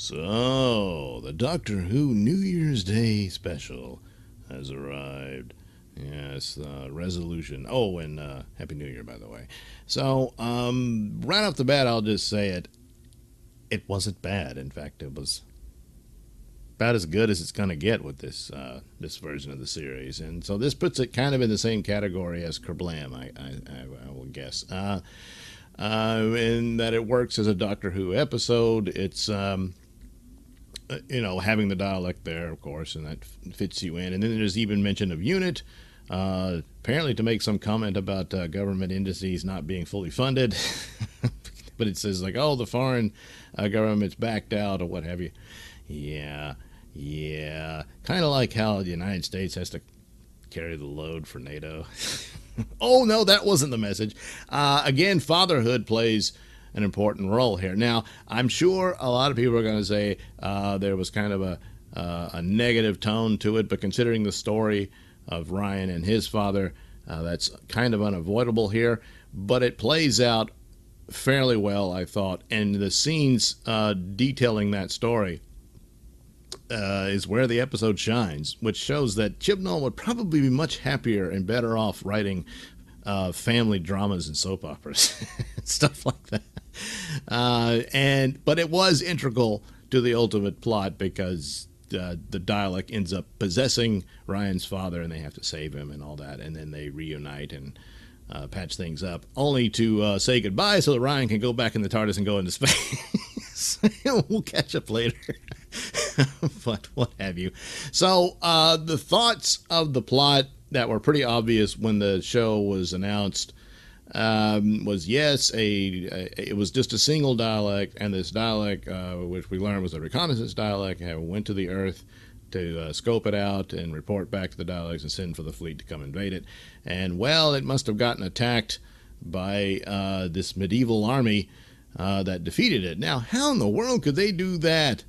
So, the Doctor Who New Year's Day special has arrived. Yes, resolution. Oh, and Happy New Year, by the way. So, right off the bat, I'll just say it. It wasn't bad. In fact, it was about as good as it's going to get with this version of the series. And so this puts it kind of in the same category as Kerblam, I will guess. In that it works as a Doctor Who episode. It's having the dialect there, of course, and that fits you in. And then there's even mention of UNIT, apparently to make some comment about government indices not being fully funded. But it says, like, oh, the foreign government's backed out or what have you. Yeah. Kind of like how the United States has to carry the load for NATO. Oh, no, that wasn't the message. Again, fatherhood plays an important role here. Now, I'm sure a lot of people are going to say there was kind of a negative tone to it, but considering the story of Ryan and his father, that's kind of unavoidable here. But it plays out fairly well, I thought, and the scenes detailing that story is where the episode shines, which shows that Chibnall would probably be much happier and better off writing family dramas and soap operas, stuff like that. But it was integral to the ultimate plot because the Dalek ends up possessing Ryan's father, and they have to save him and all that, and then they reunite and patch things up, only to say goodbye so that Ryan can go back in the TARDIS and go into space. We'll catch up later. But what have you. So the thoughts of the plot that were pretty obvious when the show was announced was, yes, it was just a single Dalek, and this Dalek, which we learned was a reconnaissance Dalek, went to the Earth to scope it out and report back to the Daleks and send for the fleet to come invade it. And, well, it must have gotten attacked by this medieval army that defeated it. Now, how in the world could they do that?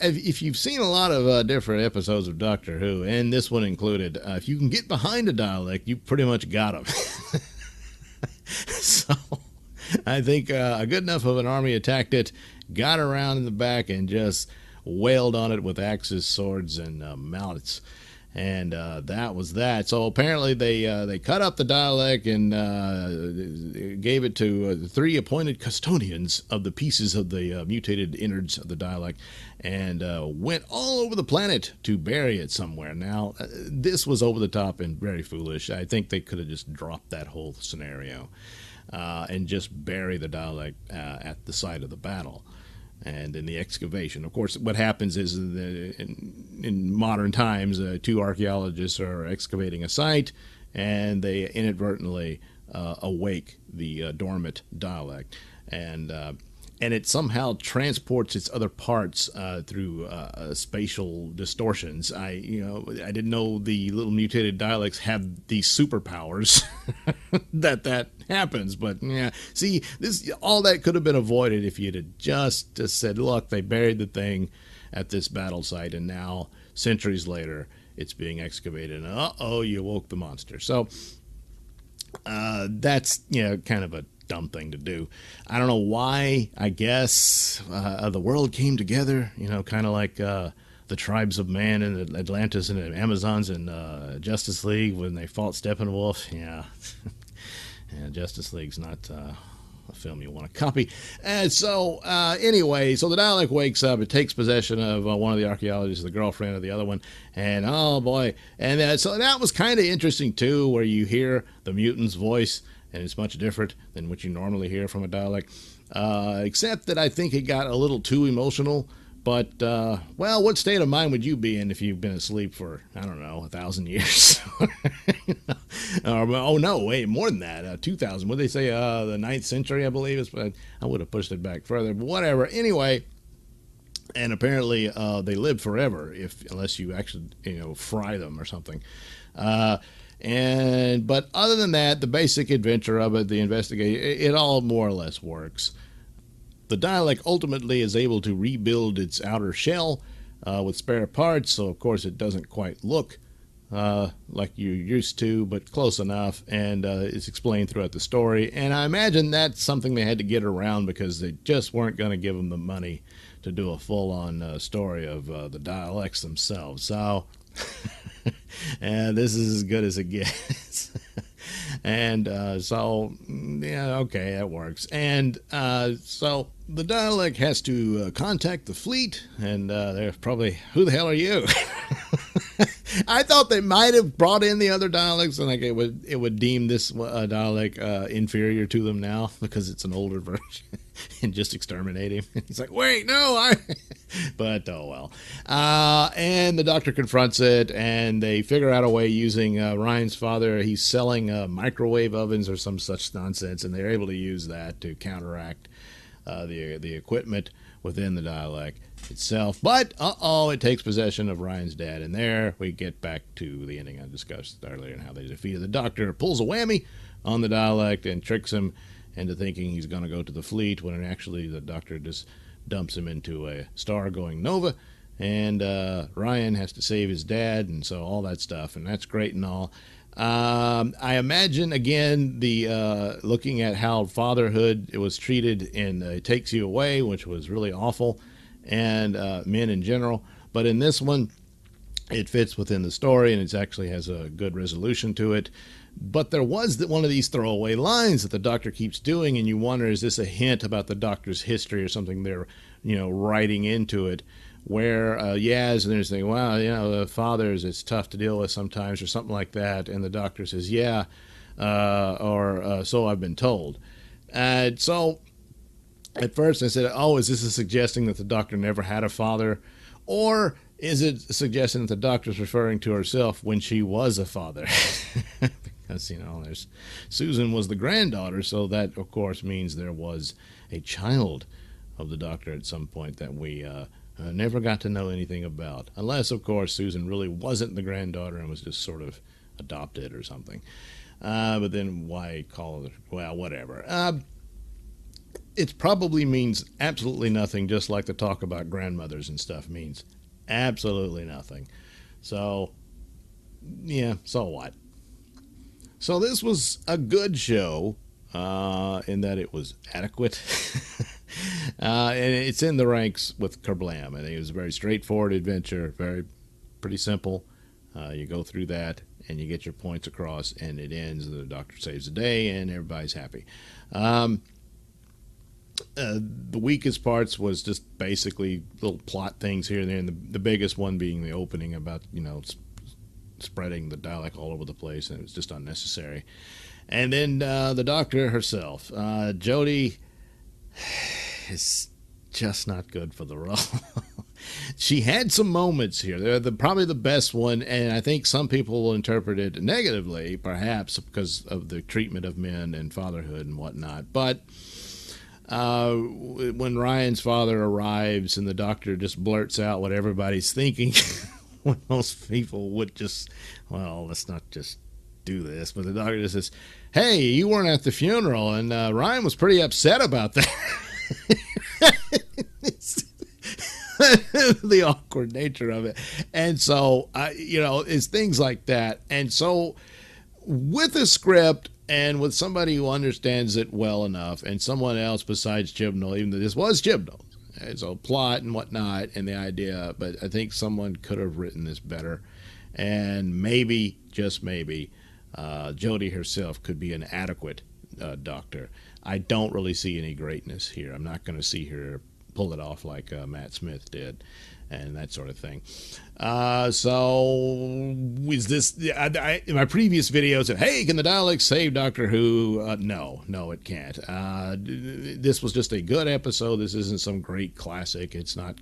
If you've seen a lot of different episodes of Doctor Who, and this one included, if you can get behind a Dalek, you pretty much got him. So, I think a good enough of an army attacked it, got around in the back, and just wailed on it with axes, swords, and mallets. And that was that. So apparently they cut up the Dalek and gave it to 3 appointed custodians of the pieces of the mutated innards of the Dalek, and went all over the planet to bury it somewhere. Now, this was over the top and very foolish. I think they could have just dropped that whole scenario and just bury the Dalek at the site of the battle. And in the excavation, of course, what happens is in modern times, 2 archaeologists are excavating a site, and they inadvertently awake the dormant Dalek, and it somehow transports its other parts through spatial distortions. I didn't know the little mutated Daleks have these superpowers that happens, but yeah. See, all that could have been avoided if you'd have just said, look, they buried the thing at this battle site, and now centuries later it's being excavated, and you woke the monster. So that's kind of a dumb thing to do. I don't know why. I guess the world came together, kind of like the tribes of man in Atlantis and the Amazons and Justice League when they fought Steppenwolf. Yeah. Justice League's not a film you want to copy. And so anyway, so the Dalek wakes up. It takes possession of one of the archaeologists, the girlfriend of the other one, and oh boy. And so that was kind of interesting too, where you hear the mutant's voice, and it's much different than what you normally hear from a Dalek, except that I think it got a little too emotional. But, what state of mind would you be in if you've been asleep for, 1,000 years? Oh, no, wait, more than that, 2,000. What did they say, the 9th century, I believe? But I would have pushed it back further, but whatever. Anyway, and apparently they live forever unless you actually, fry them or something. But other than that, the basic adventure of it, the investigation, it all more or less works. The Dalek ultimately is able to rebuild its outer shell with spare parts, so of course it doesn't quite look like you're used to, but close enough, and it's explained throughout the story. And I imagine that's something they had to get around because they just weren't going to give them the money to do a full-on story of the dialects themselves. So, and this is as good as it gets. And so, yeah, okay, that works. And so the dialect has to contact the fleet, and they're probably, who the hell are you? I thought they might have brought in the other dialects, and like it would deem this dialect inferior to them now because it's an older version, and just exterminate him. He's like, wait, no, but oh well. And the doctor confronts it, and they figure out a way using Ryan's father. He's selling microwave ovens or some such nonsense, and they're able to use that to counteract the equipment within the dialect itself. But it takes possession of Ryan's dad, and there we get back to the ending I discussed earlier and how they defeated the doctor. Pulls a whammy on the dialect and tricks him into thinking he's going to go to the fleet, when actually the doctor just dumps him into a star going nova, and Ryan has to save his dad, and so all that stuff, and that's great and all. I imagine, again, the looking at how fatherhood it was treated in It Takes You Away, which was really awful, and men in general. But in this one, it fits within the story, and it actually has a good resolution to it. But there was one of these throwaway lines that the doctor keeps doing, and you wonder, is this a hint about the doctor's history or something they're, writing into it? Where Yaz and there's thinking, wow, the fathers, it's tough to deal with sometimes, or something like that, and the doctor says, yeah, or so I've been told. So at first I said, oh, is this suggesting that the doctor never had a father, or is it suggesting that the doctor's referring to herself when she was a father? Because there's Susan was the granddaughter, so that of course means there was a child of the doctor at some point that we never got to know anything about, unless of course Susan really wasn't the granddaughter and was just sort of adopted or something. But then why call it? Well, whatever. It probably means absolutely nothing, just like the talk about grandmothers and stuff means absolutely nothing. So yeah, so what? So this was a good show in that it was adequate. And it's in the ranks with Kerblam. I think it was a very straightforward adventure, pretty simple. You go through that and you get your points across, and it ends. The doctor saves the day, and everybody's happy. The weakest parts was just basically little plot things here and there, and the biggest one being the opening about spreading the dialect all over the place, and it was just unnecessary. And then the doctor herself, Jodie, is just not good for the role. She had some moments here. They're probably the best one, and I think some people will interpret it negatively, perhaps because of the treatment of men and fatherhood and whatnot. But when Ryan's father arrives and the doctor just blurts out what everybody's thinking, when most people would just, well, let's not just do this. But the doctor just says, hey, you weren't at the funeral, and Ryan was pretty upset about that. The awkward nature of it. And so, it's things like that. And so with a script and with somebody who understands it well enough, and someone else besides Chibnall, even though this was Chibnall, and so plot and whatnot and the idea, but I think someone could have written this better. And maybe, just maybe, Jodie herself could be an adequate doctor. I don't really see any greatness here. I'm not going to see her pull it off like Matt Smith did and that sort of thing. So is this, in my previous videos said, hey, can the dialect save Doctor Who? No, it can't. This was just a good episode. This isn't some great classic. It's not,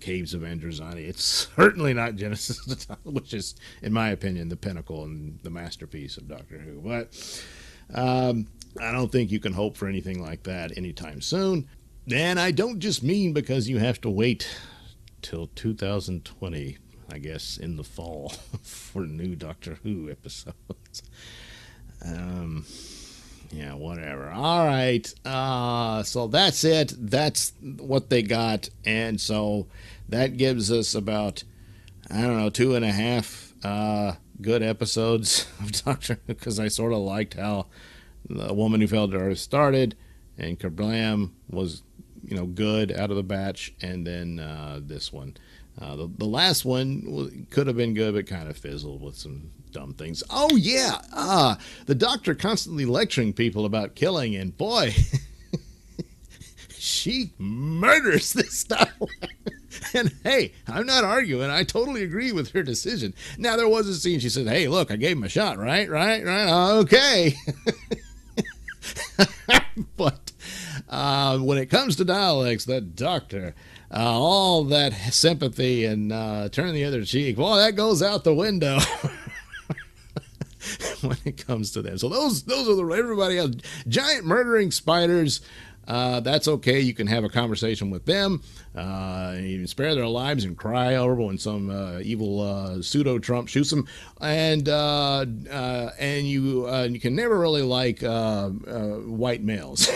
Caves of Androzani. It's certainly not Genesis, which is, in my opinion, the pinnacle and the masterpiece of Doctor Who. But I don't think you can hope for anything like that anytime soon. And I don't just mean because you have to wait till 2020, I guess, in the fall for new Doctor Who episodes. Yeah, whatever. All right. So that's it. That's what they got. And so that gives us about, 2.5 good episodes of Doctor Who, because I sort of liked how The Woman Who Fell to Earth started, and Kablam was, good out of the batch, and then this one. The last one could have been good, but kind of fizzled with some dumb things. Oh, yeah. The Doctor constantly lecturing people about killing, and boy, she murders this stuff. And hey, I'm not arguing. I totally agree with her decision. Now, there was a scene she said, hey, look, I gave him a shot, right? Okay. But when it comes to Daleks, the Doctor, all that sympathy and turn the other cheek, boy, that goes out the window. When it comes to them. So those are everybody else. Giant murdering spiders. That's okay. You can have a conversation with them. You can spare their lives and cry over when some evil pseudo Trump shoots them. And you can never really like white males,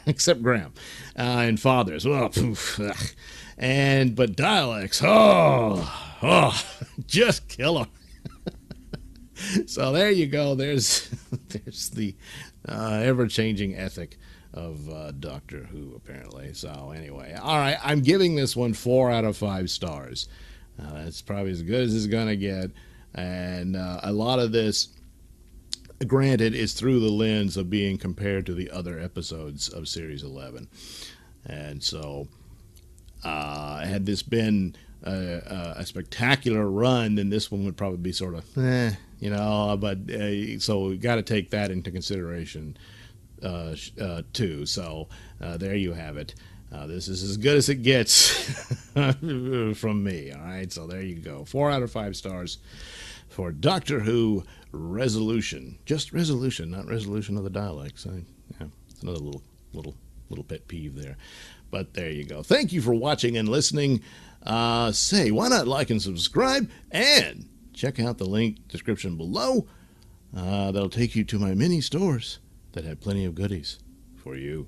except Graham, and fathers. Oh, poof, but Daleks, just kill them. So there you go. There's the ever-changing ethic of Doctor Who, apparently. So anyway, all right, I'm giving this one 4 out of 5 stars. That's probably as good as it's gonna get, and a lot of this, granted, is through the lens of being compared to the other episodes of Series 11, and so had this been a spectacular run, then this one would probably be sort of but so we got to take that into consideration too. So there you have it. This is as good as it gets from me. All right, so there you go. 4 out of 5 stars for Doctor Who Resolution. Just Resolution, not Resolution of the Daleks. It's another little pet peeve there. But there you go. Thank you for watching and listening. Say, why not like and subscribe, and check out the link description below. That'll take you to my mini stores that have plenty of goodies for you.